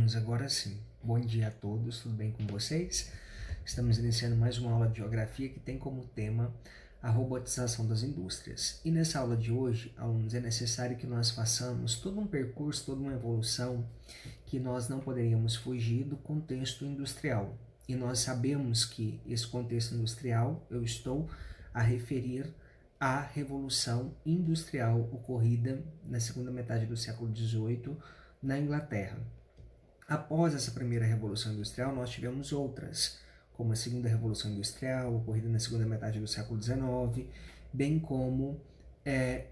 Vamos agora sim. Bom dia a todos, tudo bem com vocês? Estamos iniciando mais uma aula de geografia que tem como tema a robotização das indústrias. E nessa aula de hoje, alunos, é necessário que nós façamos todo um percurso, toda uma evolução que nós não poderíamos fugir do contexto industrial. E nós sabemos que esse contexto industrial, eu estou a referir à Revolução Industrial ocorrida na segunda metade do século XVIII na Inglaterra. Após essa primeira Revolução Industrial, nós tivemos outras, como a segunda Revolução Industrial, ocorrida na segunda metade do século XIX, bem como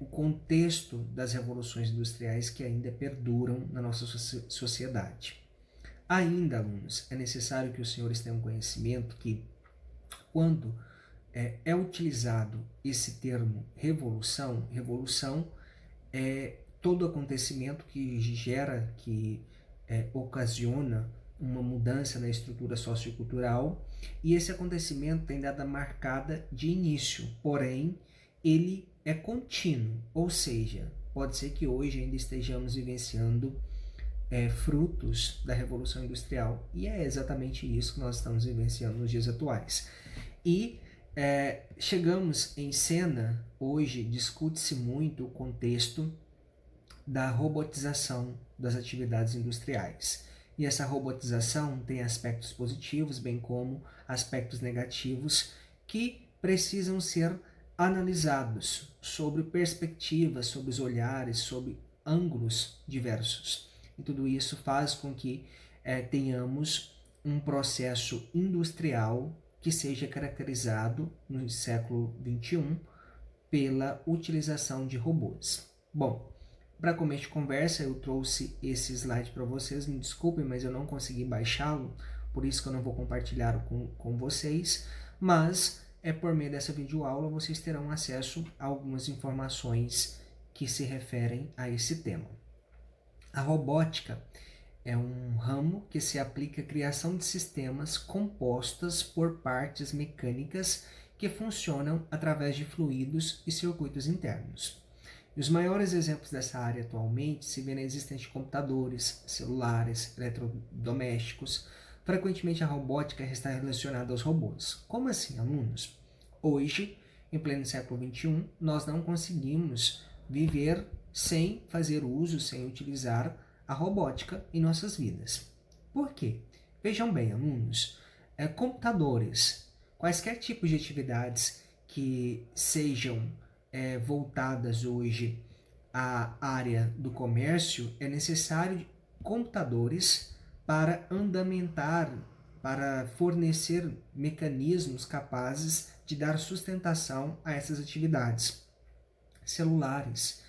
o contexto das revoluções industriais que ainda perduram na nossa sociedade. Ainda, alunos, é necessário que os senhores tenham conhecimento que, quando é utilizado esse termo revolução é todo acontecimento que gera, que ocasiona uma mudança na estrutura sociocultural, e esse acontecimento tem data marcada de início, porém ele é contínuo, ou seja, pode ser que hoje ainda estejamos vivenciando frutos da Revolução Industrial, e é exatamente isso que nós estamos vivenciando nos dias atuais. E chegamos em cena, hoje discute-se muito o contexto da robotização das atividades industriais. E essa robotização tem aspectos positivos, bem como aspectos negativos, que precisam ser analisados sobre perspectivas, sobre os olhares, sobre ângulos diversos. E tudo isso faz com que tenhamos um processo industrial que seja caracterizado no século XXI pela utilização de robôs. Bom, para começo de conversa, eu trouxe esse slide para vocês, me desculpem, mas eu não consegui baixá-lo, por isso que eu não vou compartilhar com vocês, mas por meio dessa videoaula vocês terão acesso a algumas informações que se referem a esse tema. A robótica é um ramo que se aplica à criação de sistemas compostos por partes mecânicas que funcionam através de fluidos e circuitos internos. E os maiores exemplos dessa área atualmente se vê na existência de computadores, celulares, eletrodomésticos. Frequentemente a robótica está relacionada aos robôs. Como assim, alunos? Hoje, em pleno século XXI, nós não conseguimos viver sem fazer uso, sem utilizar a robótica em nossas vidas. Por quê? Vejam bem, alunos, computadores, quaisquer tipos de atividades que sejam voltadas hoje à área do comércio, é necessário computadores para andamentar, para fornecer mecanismos capazes de dar sustentação a essas atividades. Celulares,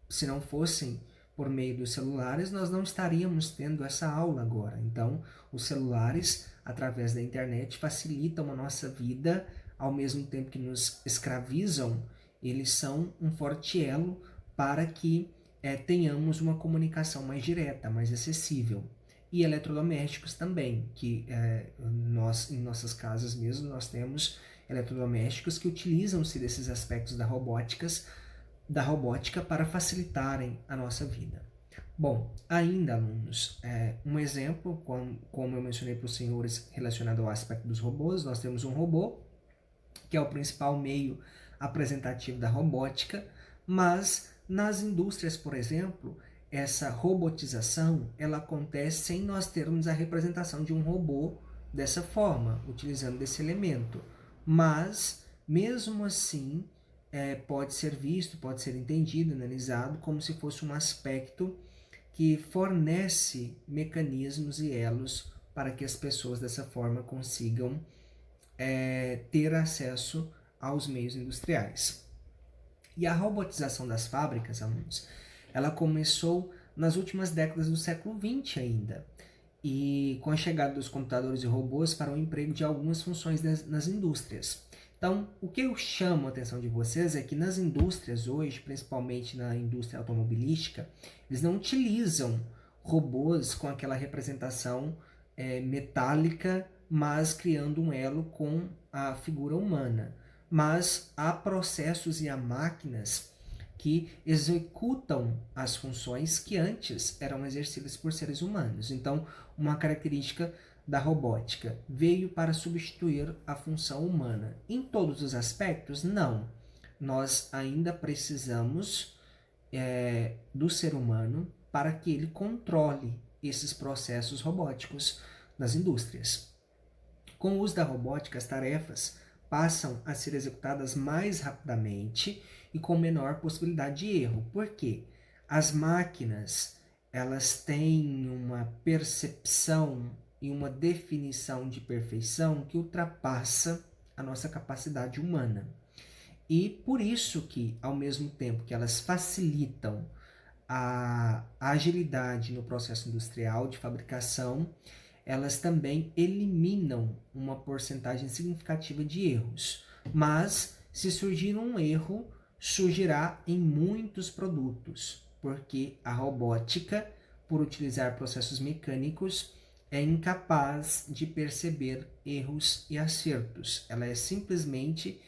se não fossem por meio dos celulares, nós não estaríamos tendo essa aula agora. Então, os celulares, através da internet, facilitam a nossa vida, ao mesmo tempo que nos escravizam. Eles são um forte elo para que tenhamos uma comunicação mais direta, mais acessível. E eletrodomésticos também, que nós, em nossas casas mesmo, nós temos eletrodomésticos que utilizam-se desses aspectos da robótica para facilitarem a nossa vida. Bom, ainda, alunos, um exemplo, como eu mencionei para os senhores, relacionado ao aspecto dos robôs, nós temos um robô, que é o principal meio apresentativo da robótica, mas nas indústrias, por exemplo, essa robotização ela acontece sem nós termos a representação de um robô dessa forma, utilizando esse elemento. Mas, mesmo assim, pode ser visto, pode ser entendido, analisado como se fosse um aspecto que fornece mecanismos e elos para que as pessoas dessa forma consigam ter acesso aos meios industriais. E a robotização das fábricas, alunos, ela começou nas últimas décadas do século XX ainda, e com a chegada dos computadores e robôs para o emprego de algumas funções nas indústrias. Então, o que eu chamo a atenção de vocês é que nas indústrias hoje, principalmente na indústria automobilística, eles não utilizam robôs com aquela representação metálica, mas criando um elo com a figura humana. Mas há processos e há máquinas que executam as funções que antes eram exercidas por seres humanos. Então, uma característica da robótica veio para substituir a função humana. Em todos os aspectos, não. Nós ainda precisamos do ser humano para que ele controle esses processos robóticos das indústrias. Com o uso da robótica, as tarefas passam a ser executadas mais rapidamente e com menor possibilidade de erro. Por quê? As máquinas, elas têm uma percepção e uma definição de perfeição que ultrapassa a nossa capacidade humana. E por isso que, ao mesmo tempo que elas facilitam a agilidade no processo industrial de fabricação, elas também eliminam uma porcentagem significativa de erros. Mas, se surgir um erro, surgirá em muitos produtos, porque a robótica, por utilizar processos mecânicos, é incapaz de perceber erros e acertos. Ela é simplesmente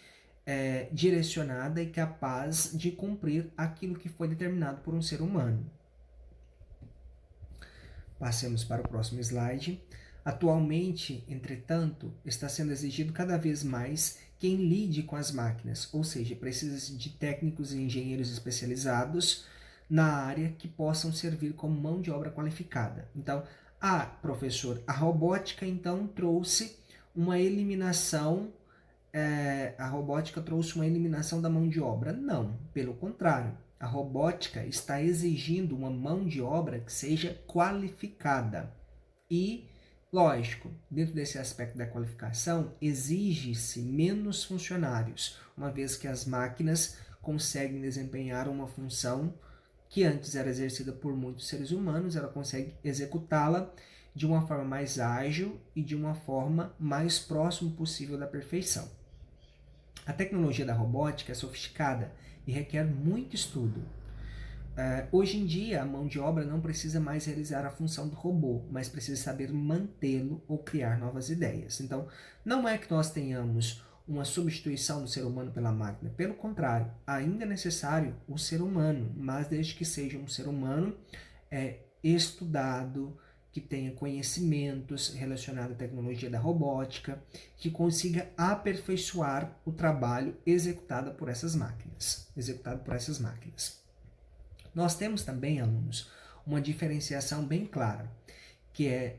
direcionada e capaz de cumprir aquilo que foi determinado por um ser humano. Passemos para o próximo slide. Atualmente, entretanto, está sendo exigido cada vez mais quem lide com as máquinas, ou seja, precisa de técnicos e engenheiros especializados na área que possam servir como mão de obra qualificada. Então, professor, a robótica então trouxe uma eliminação da mão de obra. Não, pelo contrário. A robótica está exigindo uma mão de obra que seja qualificada. E, lógico, dentro desse aspecto da qualificação, exige-se menos funcionários, uma vez que as máquinas conseguem desempenhar uma função que antes era exercida por muitos seres humanos, ela consegue executá-la de uma forma mais ágil e de uma forma mais próxima possível da perfeição. A tecnologia da robótica é sofisticada e requer muito estudo. Hoje em dia, a mão de obra não precisa mais realizar a função do robô, mas precisa saber mantê-lo ou criar novas ideias. Então, não é que nós tenhamos uma substituição do ser humano pela máquina. Pelo contrário, ainda é necessário o ser humano, mas desde que seja um ser humano estudado, que tenha conhecimentos relacionados à tecnologia da robótica, que consiga aperfeiçoar o trabalho executado por essas máquinas. Nós temos também, alunos, uma diferenciação bem clara, que é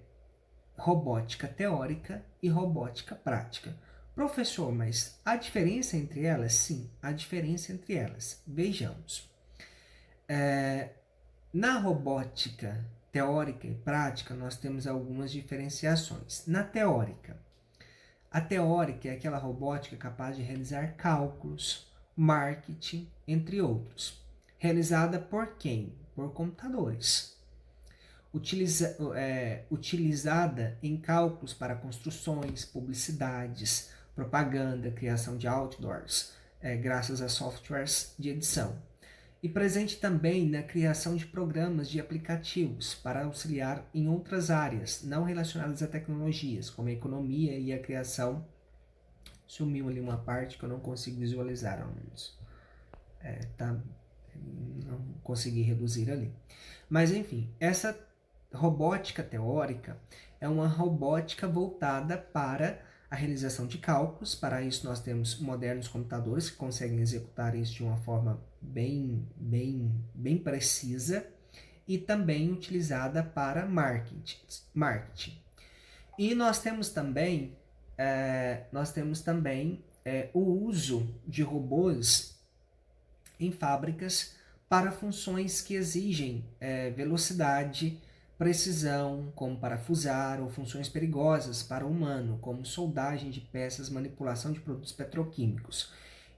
robótica teórica e robótica prática. Professor, mas há diferença entre elas? Sim, há diferença entre elas. Vejamos. Na robótica teórica e prática, nós temos algumas diferenciações. Na teórica, a teórica é aquela robótica capaz de realizar cálculos, marketing, entre outros. Realizada por quem? Por computadores. Utilizada em cálculos para construções, publicidades, propaganda, criação de outdoors, graças a softwares de edição. E presente também na criação de programas de aplicativos para auxiliar em outras áreas não relacionadas a tecnologias, como a economia e a criação. Sumiu ali uma parte que eu não consigo visualizar, alunos. Não consegui reduzir ali. Mas enfim, essa robótica teórica é uma robótica voltada para a realização de cálculos. Para isso nós temos modernos computadores que conseguem executar isso de uma forma bem precisa, e também utilizada para marketing. E nós temos também o uso de robôs em fábricas para funções que exigem velocidade, precisão, como parafusar, ou funções perigosas para o humano, como soldagem de peças, manipulação de produtos petroquímicos.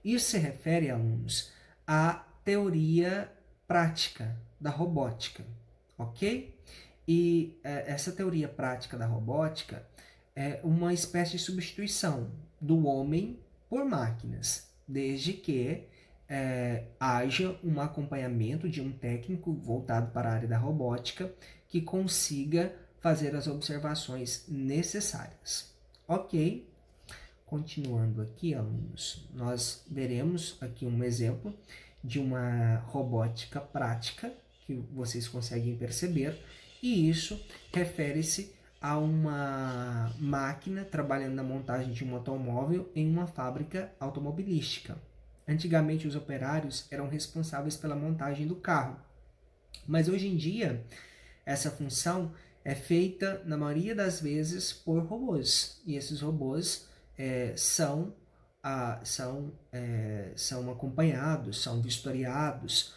Isso se refere, alunos, à teoria prática da robótica, ok? E essa teoria prática da robótica é uma espécie de substituição do homem por máquinas, desde que haja um acompanhamento de um técnico voltado para a área da robótica que consiga fazer as observações necessárias. Ok? Continuando aqui, alunos, nós veremos aqui um exemplo de uma robótica prática, que vocês conseguem perceber, e isso refere-se a uma máquina trabalhando na montagem de um automóvel em uma fábrica automobilística. Antigamente, os operários eram responsáveis pela montagem do carro, mas hoje em dia, essa função é feita, na maioria das vezes, por robôs, e esses robôs são acompanhados, são vistoriados,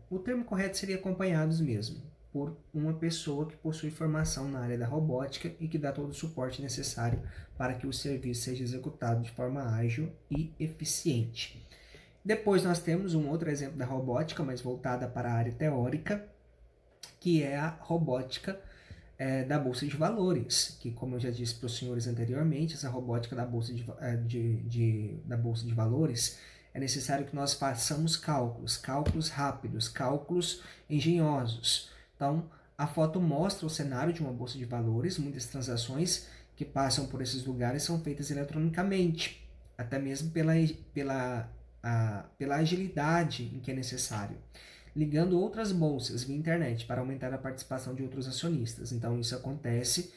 o termo correto seria acompanhados mesmo, por uma pessoa que possui formação na área da robótica e que dá todo o suporte necessário para que o serviço seja executado de forma ágil e eficiente. Depois nós temos um outro exemplo da robótica, mas voltada para a área teórica, que é a robótica da Bolsa de Valores, que, como eu já disse para os senhores anteriormente, essa robótica da Bolsa da Bolsa de Valores, é necessário que nós façamos cálculos rápidos, cálculos engenhosos. Então, a foto mostra o cenário de uma Bolsa de Valores, muitas transações que passam por esses lugares são feitas eletronicamente, até mesmo pela agilidade em que é necessário, ligando outras bolsas via internet para aumentar a participação de outros acionistas. Então, isso acontece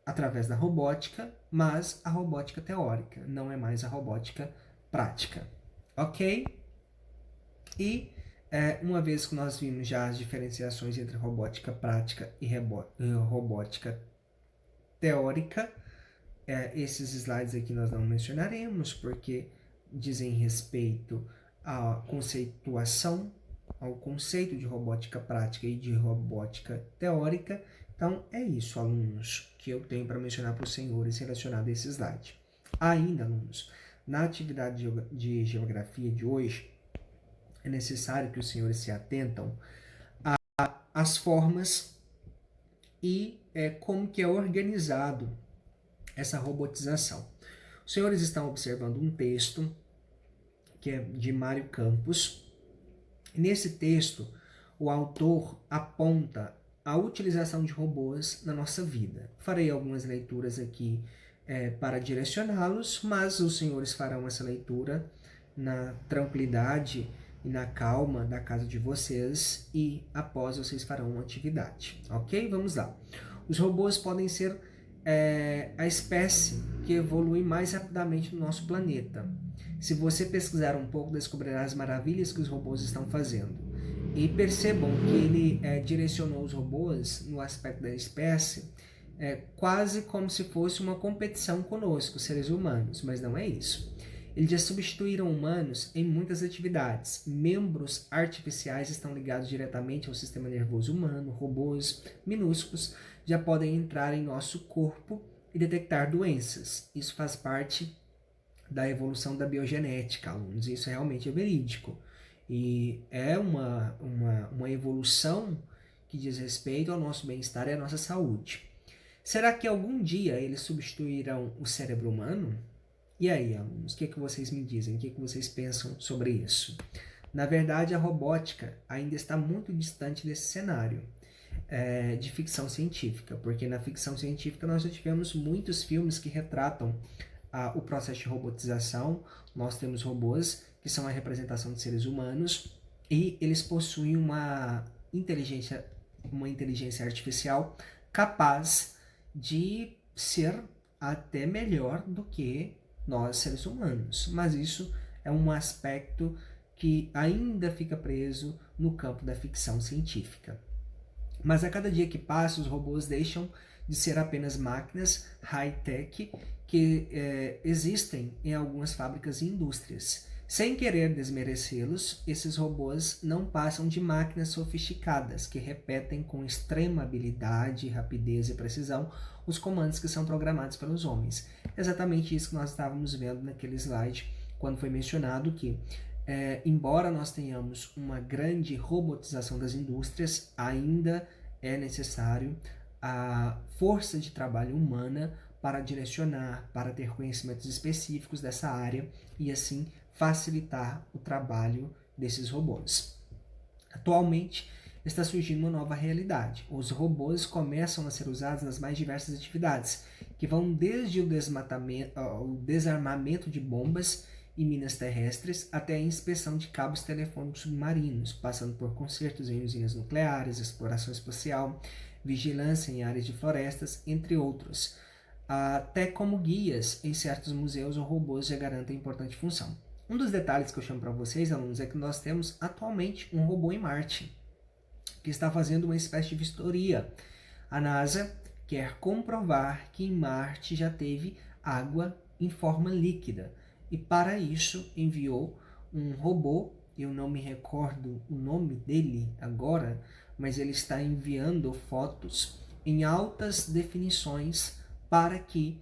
através da robótica, mas a robótica teórica, não é mais a robótica prática. Ok? E uma vez que nós vimos já as diferenciações entre robótica prática e robótica teórica, esses slides aqui nós não mencionaremos, porque dizem respeito à conceituação, ao conceito de robótica prática e de robótica teórica. Então, é isso, alunos, que eu tenho para mencionar para os senhores relacionado a esse slide. Ainda, alunos, na atividade de geografia de hoje, é necessário que os senhores se atentam às formas e como que é organizado essa robotização. Os senhores estão observando um texto que é de Mário Campos. Nesse texto, o autor aponta a utilização de robôs na nossa vida. Farei algumas leituras aqui para direcioná-los, mas os senhores farão essa leitura na tranquilidade e na calma da casa de vocês e após vocês farão uma atividade, ok? Vamos lá. Os robôs podem ser a espécie que evolui mais rapidamente no nosso planeta. Se você pesquisar um pouco, descobrirá as maravilhas que os robôs estão fazendo. E percebam que ele direcionou os robôs no aspecto da espécie, quase como se fosse uma competição conosco, seres humanos, mas não é isso. Eles já substituíram humanos em muitas atividades. Membros artificiais estão ligados diretamente ao sistema nervoso humano. Robôs minúsculos já podem entrar em nosso corpo e detectar doenças. Isso faz parte da evolução da biogenética, alunos. Isso realmente é verídico. E é uma evolução que diz respeito ao nosso bem-estar e à nossa saúde. Será que algum dia eles substituirão o cérebro humano? E aí, alunos, o que vocês me dizem? O que vocês pensam sobre isso? Na verdade, a robótica ainda está muito distante desse cenário de ficção científica, porque na ficção científica nós já tivemos muitos filmes que retratam o processo de robotização. Nós temos robôs que são a representação de seres humanos e eles possuem uma inteligência artificial capaz de ser até melhor do que nós, seres humanos. Mas isso é um aspecto que ainda fica preso no campo da ficção científica. Mas a cada dia que passa, os robôs deixam de ser apenas máquinas high-tech que existem em algumas fábricas e indústrias. Sem querer desmerecê-los, esses robôs não passam de máquinas sofisticadas que repetem com extrema habilidade, rapidez e precisão os comandos que são programados pelos homens. Exatamente isso que nós estávamos vendo naquele slide, quando foi mencionado que, embora nós tenhamos uma grande robotização das indústrias, ainda é necessário a força de trabalho humana para direcionar, para ter conhecimentos específicos dessa área e assim facilitar o trabalho desses robôs. Atualmente, está surgindo uma nova realidade. Os robôs começam a ser usados nas mais diversas atividades, que vão desde o desarmamento de bombas e minas terrestres até a inspeção de cabos telefônicos submarinos, passando por consertos em usinas nucleares, exploração espacial, vigilância em áreas de florestas, entre outros. Até como guias em certos museus, os robôs já garantem importante função. Um dos detalhes que eu chamo para vocês, alunos, é que nós temos atualmente um robô em Marte, que está fazendo uma espécie de vistoria. A NASA quer comprovar que em Marte já teve água em forma líquida. E para isso enviou um robô, eu não me recordo o nome dele agora, mas ele está enviando fotos em altas definições para que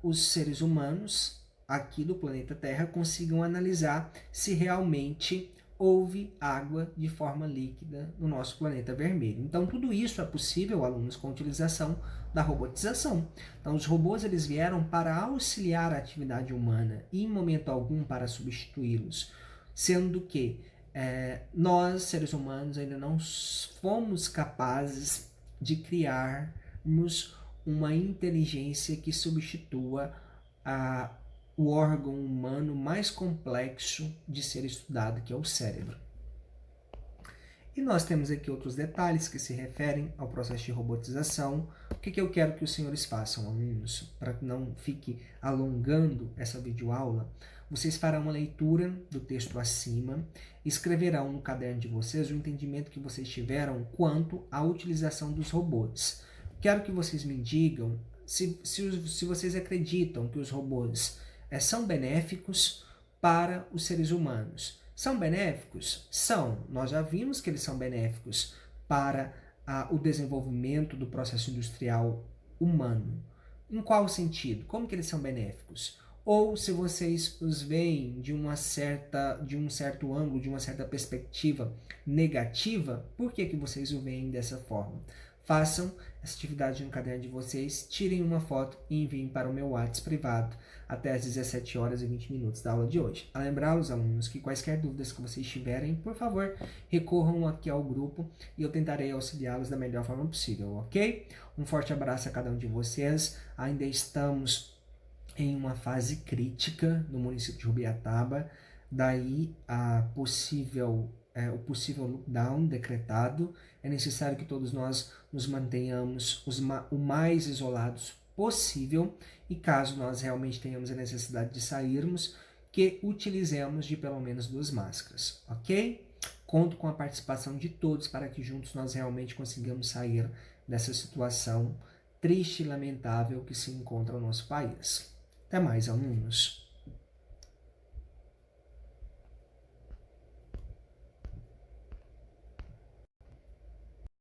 os seres humanos aqui do planeta Terra consigam analisar se realmente houve água de forma líquida no nosso planeta vermelho. Então, tudo isso é possível, alunos, com a utilização da robotização. Então, os robôs eles vieram para auxiliar a atividade humana e, em momento algum, para substituí-los, sendo que nós, seres humanos, ainda não fomos capazes de criarmos uma inteligência que substitua o órgão humano mais complexo de ser estudado, que é o cérebro. E nós temos aqui outros detalhes que se referem ao processo de robotização. O que eu quero que os senhores façam, alunos, para que não fique alongando essa videoaula? Vocês farão uma leitura do texto acima, escreverão no caderno de vocês o entendimento que vocês tiveram quanto à utilização dos robôs. Quero que vocês me digam se vocês acreditam que os robôs são benéficos para os seres humanos. São benéficos? São. Nós já vimos que eles são benéficos para o desenvolvimento do processo industrial humano. Em qual sentido? Como que eles são benéficos? Ou se vocês os veem de um certo ângulo, de uma certa perspectiva negativa, por que vocês o veem dessa forma? Façam essa atividade no caderno de vocês, tirem uma foto e enviem para o meu WhatsApp privado até às 17 horas e 20 minutos da aula de hoje. A lembrar-los, alunos, que quaisquer dúvidas que vocês tiverem, por favor, recorram aqui ao grupo e eu tentarei auxiliá-los da melhor forma possível, ok? Um forte abraço a cada um de vocês. Ainda estamos em uma fase crítica no município de Rubiataba, daí o possível lockdown decretado. É necessário que todos nós nos mantenhamos o mais isolados possível e caso nós realmente tenhamos a necessidade de sairmos, que utilizemos de pelo menos 2 máscaras, ok? Conto com a participação de todos para que juntos nós realmente consigamos sair dessa situação triste e lamentável que se encontra no nosso país. Até mais, alunos!